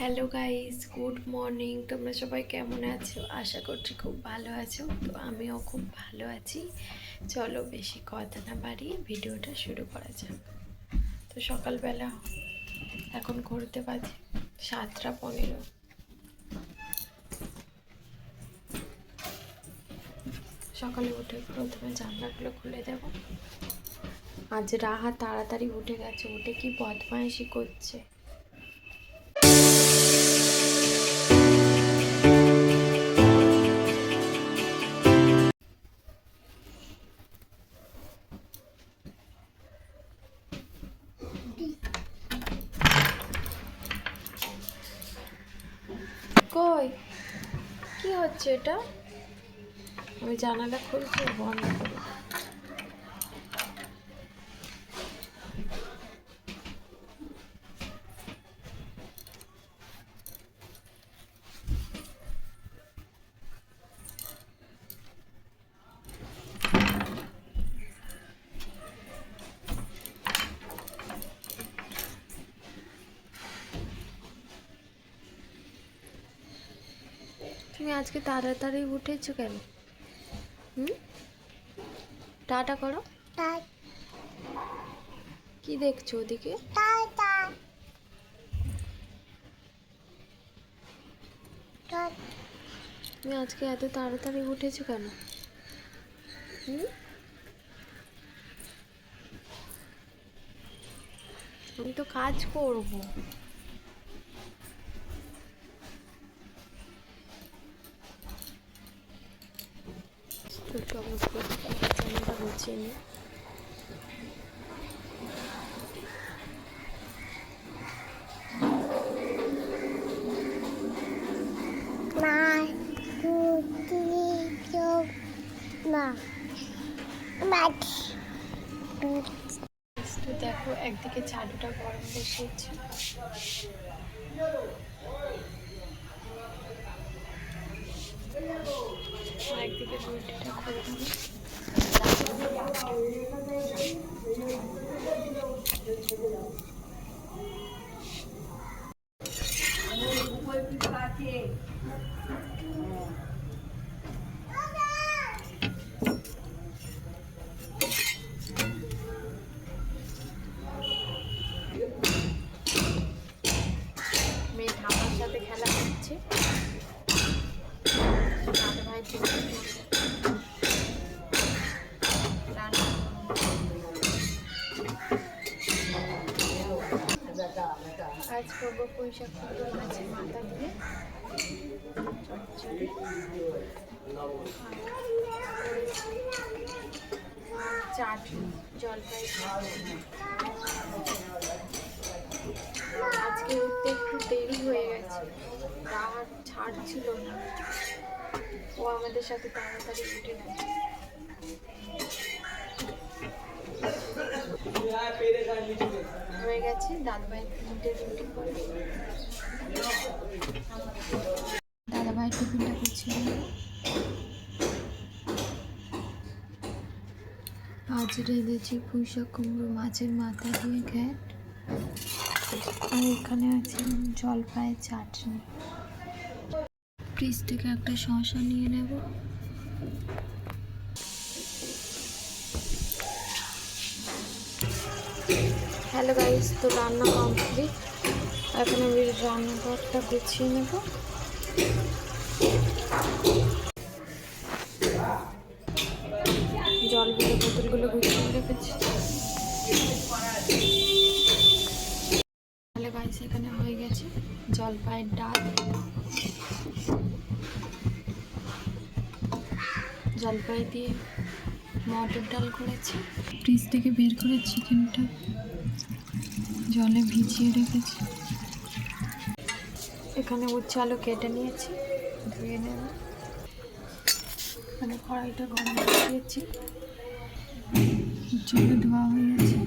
Hello guys, good morning. তোমরা সবাই কেমন আছো? আশা করছি খুব ভালো আছো। তো আমিও খুব ভালো আছি। চলো বেশি কথা না বাড়িয়ে ভিডিওটা শুরু করা যাক। তো সকালবেলা এখন ঘুরতে বাজে 7:15। সকালে উঠে প্রথমে জানলাগুলো খুলে দেব। আজ রাহা তাড়াতাড়ি উঠে গেছে, উঠে কি বদমাইশি করছে। কই কি হচ্ছে এটা? আমি জানালা খুলছি, বন্ধ করি। তুমি আজকে তাড়াতাড়ি উঠেছো কেন? টাটা করো। কি দেখছো ওদিকে? তুমি আজকে এত তাড়াতাড়ি উঠেছো কেন? আমি তো কাজ করবো। একটু আমার জামাটা গুছিয়ে নিই। তো দেখো, একদিকে চাটুটা গরম বসিয়েছি, একদিকে রুটিটা করে দেবো। মেয়ে ঠাম্মার সাথে খেলা করছে। দাদা ভাই আজ করবো পুঁইশাক কুমড়ো মাছের মাথা দিয়ে চচ্চড়ি, চাটনি, জলপাই। আজকে উঠতে একটু দেরি হয়ে গেছে, রাহাত ছাড়ছিল না। ও আমাদের সাথে তাড়াতাড়ি উঠে গেছে। হয়ে গেছে, দাদাভাই 3টে রুটি করে। দাদাভাই টিফিনটা গুছিয়ে নেব। আজ রেঁধেছি পুঁইশাক কুমড়ো মাছের মাথা দিয়ে ঘ্যাট, আর এখানে আছে জলপাইয়ের চাটনি। ফ্রিজ থেকে একটা শসা নিয়ে নেব। হ্যালো গাইস, তো রান্না কমপ্লিট। এখন আমি রান্নাঘরটা গুছিয়ে নেব। জলগুলো বোতলগুলো গুছিয়ে রেখেছি। তাহলে গাইস, এখানে হয়ে গেছে জলপাইয়ের ডাল, জলপাই দিয়ে মটর ডাল করেছি। ফ্রিজ থেকে বের করে চিকেনটা জলে ভিজিয়ে রেখেছি। এখানে উচ্ছে আলু কেটে নিয়েছি, ধুয়ে নেব। এখানে কড়াইটা গরম বসিয়েছি, উচ্ছেগুলো ধোয়া হয়ে গেছে।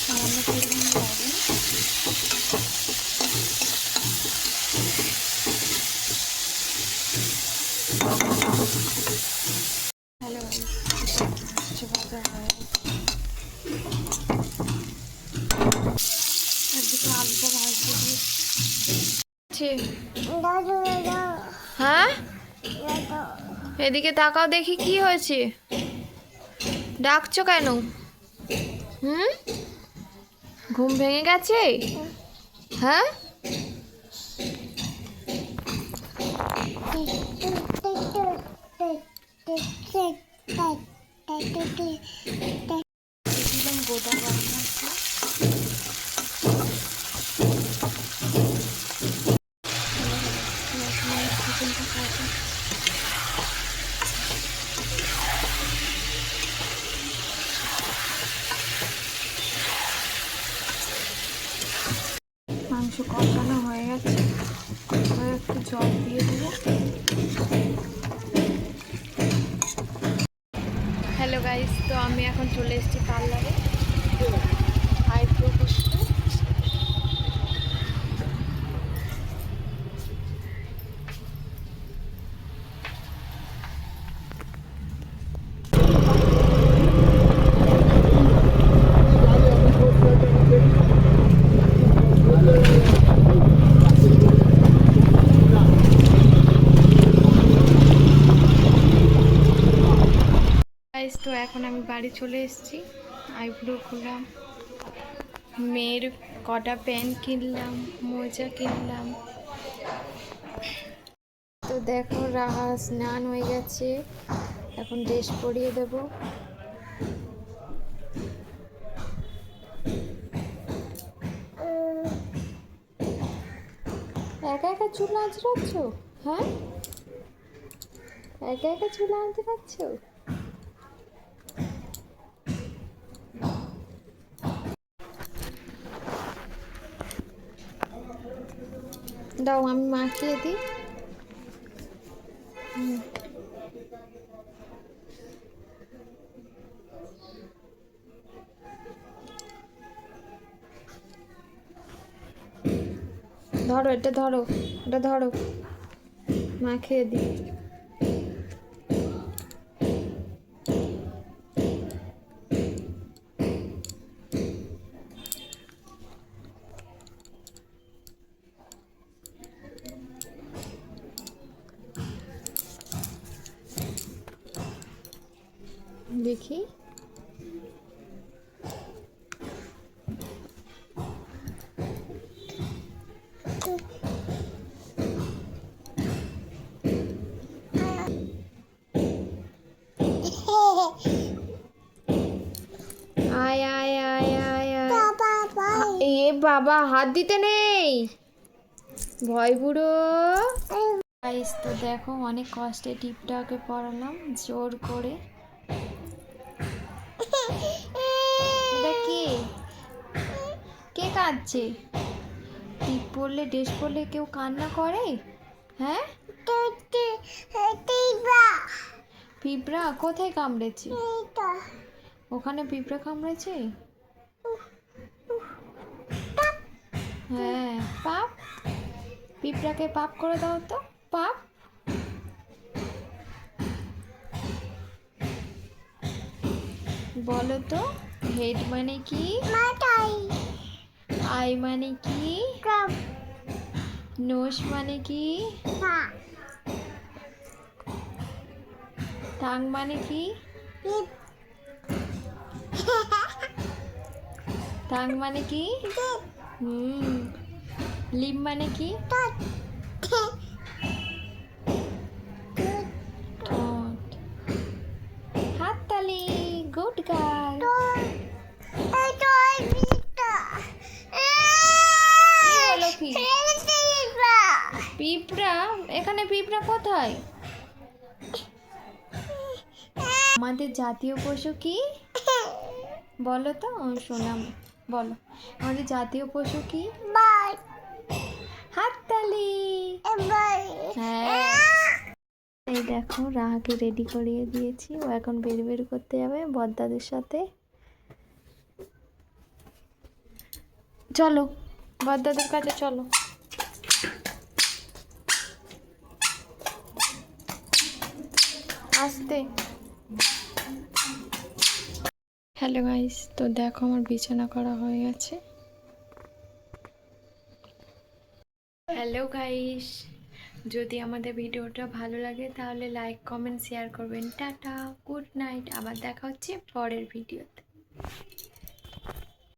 সামান্য পরিমাণ লবণ, ভালো ভাজা হয়ে একদিকে আলুটা ভাজতে দিয়েছি। হ্যাঁ, এদিকে তাকাও দেখি কি হয়েছে, ডাকছো কেন? হুম, ঘুম ভেঙে গেছে? হ্যাঁ, গোটা গরম মশলা, মাংস কষানো হয়ে গেছে, এবার একটু জল দিয়ে দেবো। হ্যালো গাইস, তো আমি এখন চলে এসেছি পার্লারে আইব্রো করতে। গাইস, তো এখন আমি বাড়ি চলে এসেছি, আইব্রো করলাম, মেয়ের কটা পেন কিনলাম, মোজা কিনলাম। তো দেখো রাহা স্নান হয়ে গেছে, এখন ড্রেস পরিয়ে দেবো। একা একা চুল আঁচড়াচ্ছ? হ্যাঁ, একা একা চুল আঁচড়াচ্ছ? দাও আমি মাখিয়ে দিই। ধরো এটা, ধরো এটা, ধরো মাখিয়ে দিই। দেখি আয় আয় আয় আয় আয়। এ বাবা, হাত দিতে নেই, ভয় বুড়ো। গাইস, তো দেখো অনেক কষ্টে টিপটাকে পরালাম জোর করে। এটা কে কে কাঁদছে? টিপ পরলে, ড্রেস পরলে কেউ কান্না করে? হ্যাঁ, পিঁপড়া কোথায় কামড়েছে? ওখানে পিঁপড়া কামড়েছে? হ্যাঁ, পাপ, পিঁপড়াকে পাপ করে দাও তো, পাপ। বলো তো, হেড মানে কি? আই মানে কি? নোস মানে কি? টাং মানে কি? টাং মানে কি? লিপ মানে কি? হাততালি, গুড গার্ল। পিঁপড়া? এখানে পিঁপড়া কোথায়? আমাদের জাতীয় পশু কি? বলো তো শোনাম, বলো আমাদের জাতীয় পশু কি? হাততালি। হ্যাঁ, এই দেখো রাহাকে রেডি করিয়ে দিয়েছি, ও এখন বের করতে যাবে বড়দাদের সাথে। চলো বড়দাদের কাছে চলো। আসতে। হ্যালো গাইস, তো দেখো আমার বিছানা করা হয়ে গেছে। হ্যালো গাইস, যদি আমাদের ভিডিওটা ভালো লাগে তাহলে লাইক কমেন্ট শেয়ার করবেন। টাটা, গুড নাইট, আবার দেখা হচ্ছে পরের ভিডিওতে।